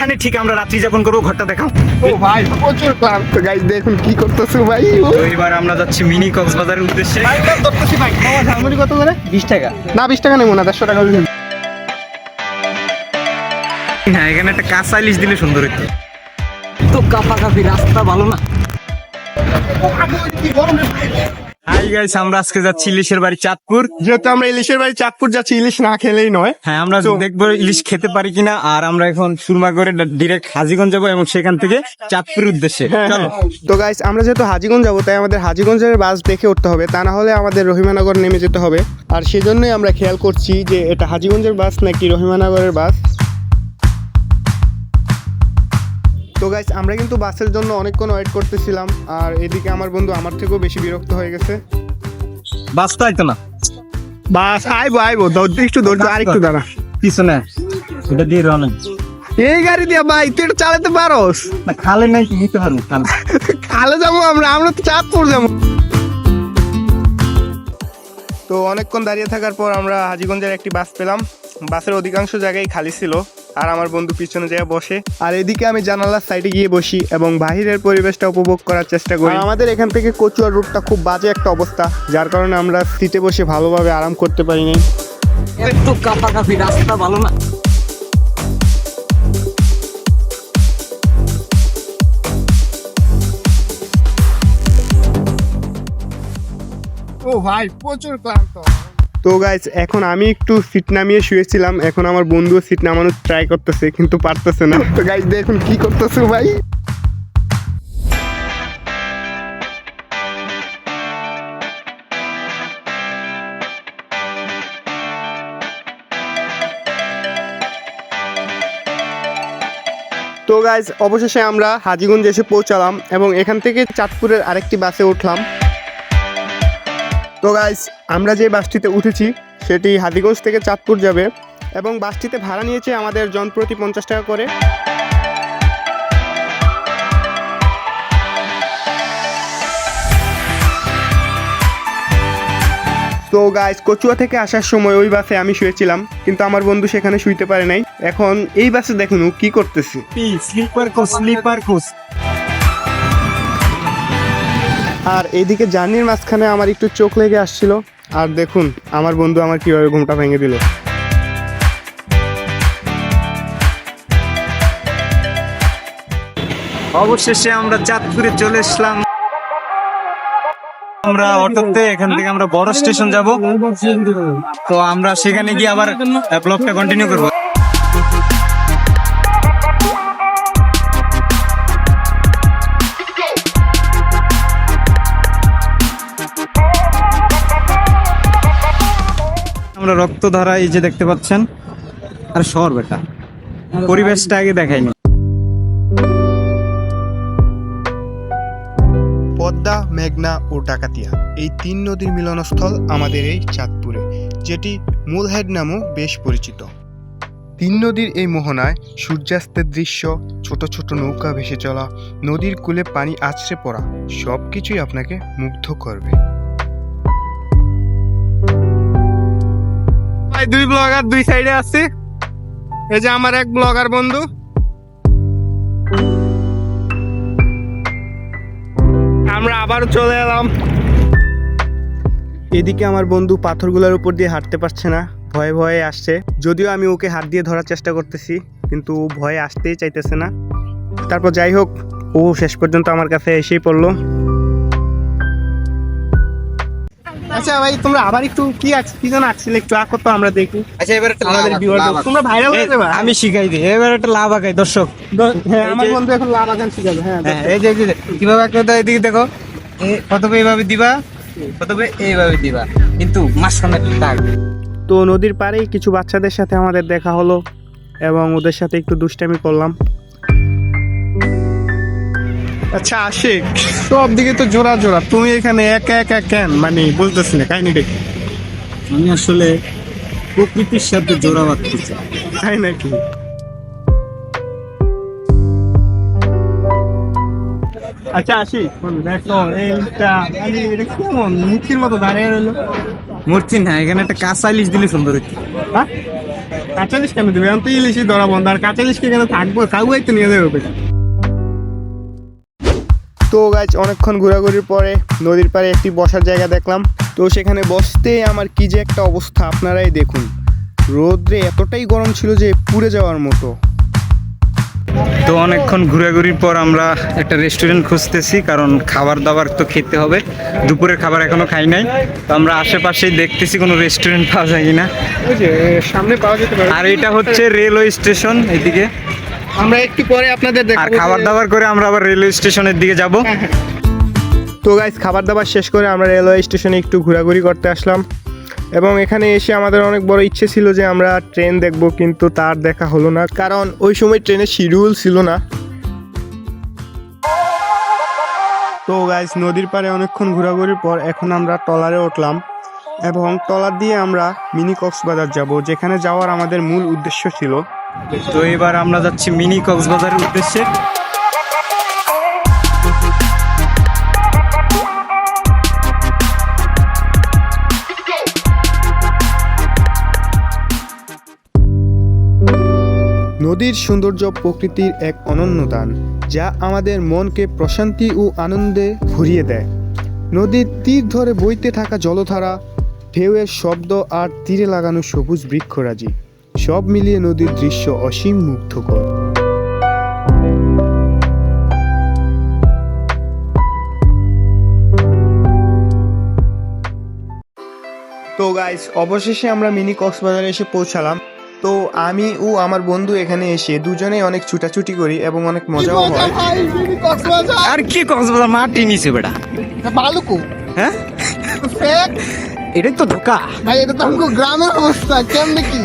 এখানে ঠিক আমরা রাত্রি যাপন করবো, ঘরটা দেখাও। ও ভাই প্রচুর ক্লান্ত গাইস, দেখুন কি করতেছো ভাই। তো এবার আমরা যাচ্ছি মিনি কক্সবাজারের উদ্দেশ্যে। ভাই ধরতেছি ভাই, আমার ঝালমুড়ি কত করে? 20 টাকা। না 20 টাকা নেবো না, 150 টাকা দিন। হ্যাঁ, এখানে একটা কাঁচা ইলিশ দিলে সুন্দর হইতো। তো কাপাকাপি রাস্তা ভালো না। হাই গাইস, আমরা আজকে যাচ্ছি ইলিশের বাড়ি চাঁদপুর। যেহেতু আমরা ইলিশের বাড়ি চাঁদপুর যাচ্ছি, ইলিশ না খেলেই নয়। হ্যাঁ, আমরা দেখবো ইলিশ খেতে পারি কিনা। আর আমরা এখন সুরমা করে ডিরেক্ট হাজীগঞ্জ যাবো এবং সেখান থেকে চাঁদপুরের উদ্দেশ্যে। চলো। তো গাইস, আমরা যেহেতু হাজীগঞ্জ যাবো, তাই আমাদের হাজীগঞ্জের বাস দেখে উঠতে হবে, তা না হলে আমাদের রহিমানগর নেমে যেতে হবে। আর সেজন্যই আমরা খেয়াল করছি যে এটা হাজীগঞ্জের বাস নাকি রহিমানগরের বাস। তো গাইস, আমরা কিন্তু বাসের জন্য অনেকক্ষণ ওয়েট করতেছিলাম, আর এদিকে আমার বন্ধু আমার থেকেও বেশি বিরক্ত হয়ে গেছে। বাস তো আইতো না। বাস আইবো আইবো, একটু ধৈর্য, আর একটু দাঁড়া। পিছনে এটা দিয়ে রওনা। এই গাড়ি দিয়া ভাই তুই এটা চালাতে পারোস? না, খালে নাই কি নিতে পারবো? খালে যাবো আমরা তো চাঁদপুর যাবো। তো অনেকক্ষণ দাঁড়িয়ে থাকার পর আমরা হাজীগঞ্জের একটি বাস পেলাম। বাসের অধিকাংশ জায়গায় খালি ছিল, আর আমার বন্ধু পিছনে যেয়ে বসে, আর এদিকে আমি জানালার সাইডে গিয়ে বসি এবং বাহিরের পরিবেশটা উপভোগ করার চেষ্টা করি। আর আমাদের এখান থেকে কচুয়ার রুটটা খুব বাজে একটা অবস্থা, যার কারণে আমরা সিটে বসে ভালোভাবে আরাম করতে পারিনি। একটু কাপাকাপি রাস্তা ভালো না। ও ভাই প্রচুর ক্লান্ত। তো গাইস, এখন আমি একটু সিট নামিয়ে শুয়েছিলাম, এখন আমার বন্ধুও সিট নামানোর ট্রাই করতেছে কিন্তু পারতেছে না। তো গাইস দেখুন কি করতেছে ভাই। তো গাইস, অবশেষে আমরা হাজীগঞ্জ এসে পৌঁছালাম এবং এখান থেকে চাঁদপুরের আরেকটি বাসে উঠলাম। তো গাইস, আমরা যে বাসটিতে উঠেছি সেটি হাজীগঞ্জ থেকে চাঁদপুর যাবে এবং বাসটিতে ভাড়া নিয়েছে আমাদের জনপ্রতি 50 টাকা করে। তো গাইস, কচুয়া থেকে আসার সময় ওই বাসে আমি শুয়েছিলাম, কিন্তু আমার বন্ধু সেখানে শুইতে পারে নাই। এখন এই বাসে দেখুন ও কি করতেছে। Sleeper coach. আর এইদিকে জার্নির মাঝখানে আমার একটু চোখ লেগে আসছিল, আর দেখুন আমার বন্ধু আমার কিভাবে ঘুমটা ভেঙে দিল। অবশেষে আমরা চাঁদপুরে চলে আসলাম। আমরা অটোতে এখান থেকে আমরা বড় স্টেশন যাব। তো আমরা সেখানে গিয়ে আবার ব্লগটা কন্টিনিউ করব। আমরা রক্তধারা এই যে দেখতে পাচ্ছেন। আর শহর বেটা, পরিবেশটা আগে দেখাইনি। পদ্মা, মেঘনা ও ডাকাতিয়া এই 3 নদীর মিলনস্থল আমাদের এই চাঁদপুরে, যেটি মূলহেড নামেও বেশ পরিচিত। 3 নদীর এই মোহনায় সূর্যাস্তের দৃশ্য, ছোট ছোট নৌকা ভেসে চলা, নদীর কূলে পানি আছড়ে পড়া, সবকিছুই আপনাকে মুগ্ধ করবে। ভাই 2 ব্লগার 2 সাইডে আছে। এই যে আমার এক ব্লগার বন্ধু। আমরা আবার চলে এলাম। এদিকে আমার বন্ধু পাথরগুলোর উপর দিয়ে হাঁটতে পারছে না, ভয়ে ভয়ে আসছে। যদিও আমি ওকে হাত দিয়ে ধরার চেষ্টা করতেছি, কিন্তু ও ভয়ে আসতেই চাইতেছে না। তারপর যাই হোক, ও শেষ পর্যন্ত আমার কাছে এসেই পড়লো। আচ্ছা ভাই, তোমরা আবার একটু কি যেন আসছিলে, একটু আঁকো তো আমরা দেখি। আচ্ছা, এবার একটা তোমরা ভাইরাল হয়ে যাবে। আমি শিখাই দিই। এবার একটা লাভ আঁকাই দর্শক। হ্যাঁ, আমার বন্ধু এখন লাভ আঁকান শিখাবে। হ্যাঁ, এই যে কিভাবে আঁকতে হয় এদিকে দেখো। প্রথমে এইভাবে দিবা, প্রথমে এইভাবে দিবা, কিন্তু মাঝখানে দাগ। তো নদীর পাড়েই কিছু বাচ্চাদের সাথে আমাদের দেখা হলো এবং ওদের সাথে একটু দুষ্টামি করলাম। আচ্ছা আশিক, সব দিকে তো জোড়া জোড়া, তুমি এখানে একা একা কেন? মানে বুঝতেছি না কাহিনীটা কি। আমি আসলে প্রকৃতির সাথে জোড়া বাঁধতে চাই। তাই নাকি? আচ্ছা আশিক, দেখো এইটা এটা কেমন মূর্তির মতো দাঁড়িয়ে রইলো? মূর্তি না, এখানে একটা কাঁচা ইলিশ দিলে সুন্দর হইতো। হ্যাঁ, কাঁচা ইলিশ কেন দিবে? এখন তো ইলিশই ধরা বন্ধ, আর কাঁচা ইলিশ কেন থাকবো? কাউই তো নিয়ে যাবে। তো গাইজ অনেকক্ষণ ঘোরাঘুরির পরে নদীর পাড়ে একটি বসার জায়গা দেখলাম। তো সেখানে বসতে আমার কি যে একটা অবস্থা আপনারাই দেখুন। রোদ্রে এতটাই গরম ছিল যে পুড়ে যাওয়ার মতো। তো অনেকক্ষণ ঘোরাঘুরির পর আমরা একটা রেস্টুরেন্ট খুঁজতেছি, কারণ খাবার দাবার তো খেতে হবে। দুপুরের খাবার এখনো খাই নাই, তো আমরা আশেপাশেই দেখতেছি কোনো রেস্টুরেন্ট পাওয়া যায় কিনা। ওই যে সামনে পাওয়া যেতে পারে। আর এটা হচ্ছে রেলওয়ে স্টেশন, এদিকে। আমরা একটু পরে আপনাদের আর দেখাবো। খাবার দাবার করে আমরা আবার রেলওয়ে স্টেশনের দিকে যাব। তো গাইজ খাবার দাবার শেষ করে আমরা রেলওয়ে স্টেশনে একটু ঘোরাঘুরি করতে আসলাম, এবং এখানে এসে আমাদের অনেক বড় ইচ্ছে ছিল যে আমরা ট্রেন দেখব, কিন্তু তার দেখা হলো না, কারণ ওই সময় ট্রেনের শিডিউল ছিল না। তো গাইজ নদীর পাড়ে অনেকক্ষণ ঘোরাঘুরির পর এখন আমরা ট্রলারে উঠলাম, এবং ট্রলার দিয়ে আমরা মিনি কক্সবাজার যাব, যেখানে যাওয়ার আমাদের মূল উদ্দেশ্য ছিল। তো এবার আমরা যাচ্ছি মিনি কক্সবাজারের উদ্দেশ্যে। নদীর সৌন্দর্য প্রকৃতির এক অনন্য দান, যা আমাদের মনকে প্রশান্তি ও আনন্দে ভরিয়ে দেয়। নদীর তীর ধরে বইতে থাকা জলধারা, ঢেউয়ের শব্দ আর তীরে লাগানো সবুজ বৃক্ষরাজি, সব মিলিয়ে নদীর দৃশ্য অসীম মুগ্ধকর। তো গাইস অবশেষে আমরা মিনি কক্সবাজারে এসে পৌঁছালাম। তো আমি ও আমার বন্ধু এখানে এসে দুজনেই অনেক ছুটাছুটি করি এবং অনেক মজাও হয়। আর কি কক্সবাজার মাটি নিছে বেটা, বালুকু হ্যাঁ ফেক এটাই তো ধোকা ভাই, এটা তো আমগো গ্রামের অবস্থা কেমনে কি।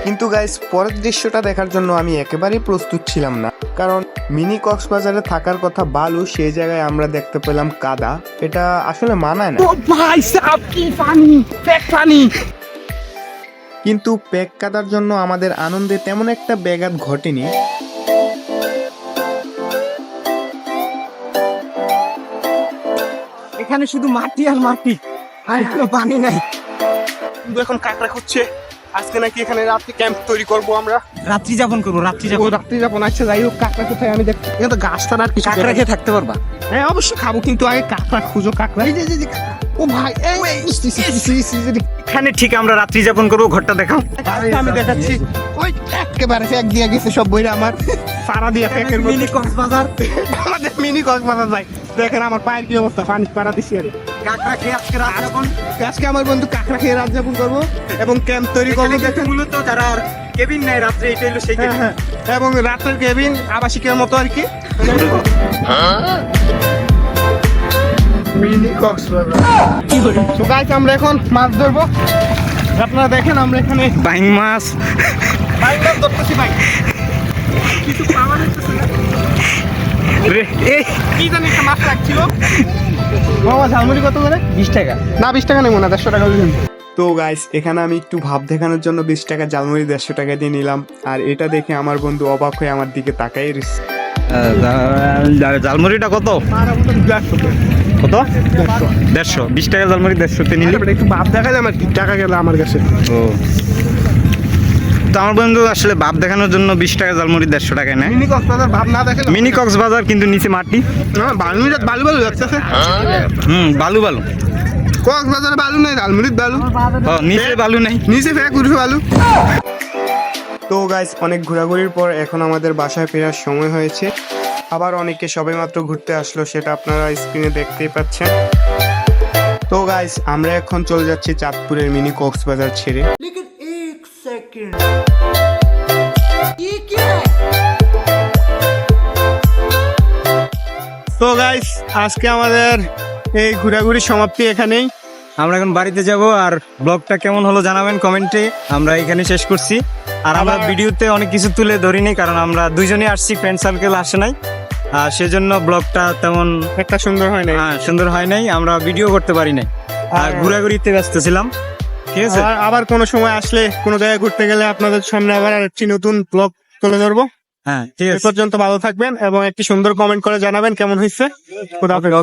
কিন্তু গাইস পরের দৃশ্যটা দেখার জন্য আমি একেবারেই প্রস্তুত ছিলাম না, কারণ মিনি কক্সবাজারে থাকার কথা বালু, সেই জায়গায় আমরা দেখতে পেলাম কাদা। এটা আসলে মানায় না। ও ভাই সাব কি পানি, ফেক পানি। কিন্তু প্যাক কাদার জন্য আমাদের আনন্দে তেমন একটা ব্যাঘাত ঘটেনি। এখানে শুধু মাটি আর মাটি, আর কোনো পানি নাই। কিন্তু এখন কাকড়া খুঁজছে। আজকে নাকি এখানে রাত্রি ক্যাম্প তৈরি করব আমরা। রাত্রি যাপন করবো, রাত্রি ও যাপন। রাত্রি যাপন। আচ্ছা যাই হোক, কাকড়া কোথায় আমি দেখছি। এখানে তো গাছ ছাড়া আর কিছু কাঁকড়া খেয়ে থাকতে পারবা? হ্যাঁ অবশ্যই খাবো, কিন্তু আগে কাকড়া খুঁজো। কাকড়া এই যে ও ভাই, এখানে ঠিক আমরা রাত্রি যাপন করবো, ঘরটা দেখাও। আমি দেখাচ্ছি। ওই একেবারে ফেক দিয়ে গেছে সব বইরা আমার। সারা দিয়ে প্যাকের মিনি কক্সবাজার, আমাদের মিনি কক্সবাজার যাই। দেখেন আমার পায়ের কি অবস্থা, পানি পাড়া দিছি আর কাঁকড়া খেয়ে আজকে রাত যাপন। আজকে আমার বন্ধু কাকড়া খেয়ে রাত যাপন করবো এবং ক্যাম্প তৈরি করবো। এখানে কিন্তু মূলত যারা কেবিন নেয় রাত্রে, এটা হলো সেই হ্যাঁ cabin। হ্যাঁ, এবং রাতের কেবিন আবাসিকের মতো আর কি। মিনি কক্সবাজার। তো গাইস আমরা এখন মাছ ধরবো। আপনারা দেখেন আমরা এখানে বাইং মাছ। বাইক ধরতেছি। ভাই কিছু পাওয়া যাচ্ছে না। কি জানি একটা মাছ লাগছিল। বাবা ঝালমুড়ি কত করে? 20 টাকা। না 20 টাকা নেবো না, 150 টাকা দিন। তো গাইস এখানে আমি একটু ভাব দেখানোর জন্য 20 টাকা ঝালমুড়ি 150 টাকা দিয়ে নিলাম। আর এটা দেখে আমার বন্ধু অবাক হয়ে আমার দিকে তাকাই রয়েছে। ঝালমুড়িটা কত? কত? 150। 20 টাকা ঝালমুড়ি 150 নিলি। একটু ভাব দেখালে আমার কি টাকা গেল আমার কাছে। ও, তো আমার বন্ধু আসলে ভাব দেখানোর জন্য 20 টাকা ঝালমুড়ি 150 টাকায় নেয়। মিনি কক্সবাজার ভাব না দেখে মিনি কক্সবাজার কিন্তু নিচে মাটি। না বালু বালু বালু লাগছে। বালু বালু। কক্সবাজারে বালু নেই, ঝালমুড়ির বালু। ও, নিচে বালু নাই, নিচে ফেক উঠে বালু। তো গাইস অনেক ঘোরাঘুরির পর এখন আমাদের বাসায় ফেরার সময় হয়েছে। আবার অনেকে সবেমাত্র ঘুরতে আসলো, সেটা আপনারা স্ক্রিনে দেখতেই পাচ্ছেন। তো গাইস আমরা এখন চলে যাচ্ছি চাঁদপুরের মিনি কক্সবাজার ছেড়ে। लेकिन एक सेकंड ये क्या है? তো গাইস আজকে আমাদের এই ঘোরাঘুরি সমাপ্তি এখানেই। আমরা এখন বাড়িতে যাব। আর ব্লগটা কেমন হলো জানাবেন কমেন্টে। আমরা এখানে শেষ করছি। আর আমরা ভিডিওতে অনেক কিছু তুলে ধরিনি, কারণ আমরা দুইজনই আসছি, ফ্রেন্ড সার্কেল আসে নাই। আর সেজন্য ব্লগটা তেমন একটা সুন্দর হয় না। সুন্দর হয় নাই, আমরা ভিডিও করতে পারি নাই। আর ঘোরাঘুরিতে ব্যস্ত ছিলাম। ঠিক আছে, আবার কোনো সময় আসলে কোনো জায়গায় ঘুরতে গেলে আপনাদের সামনে আবার একটি নতুন ব্লগ তুলে ধরবো। হ্যাঁ ঠিক এ আছে। পর্যন্ত ভালো থাকবেন এবং একটি সুন্দর কমেন্ট করে জানাবেন কেমন হয়েছে। খোদা হাফেজ।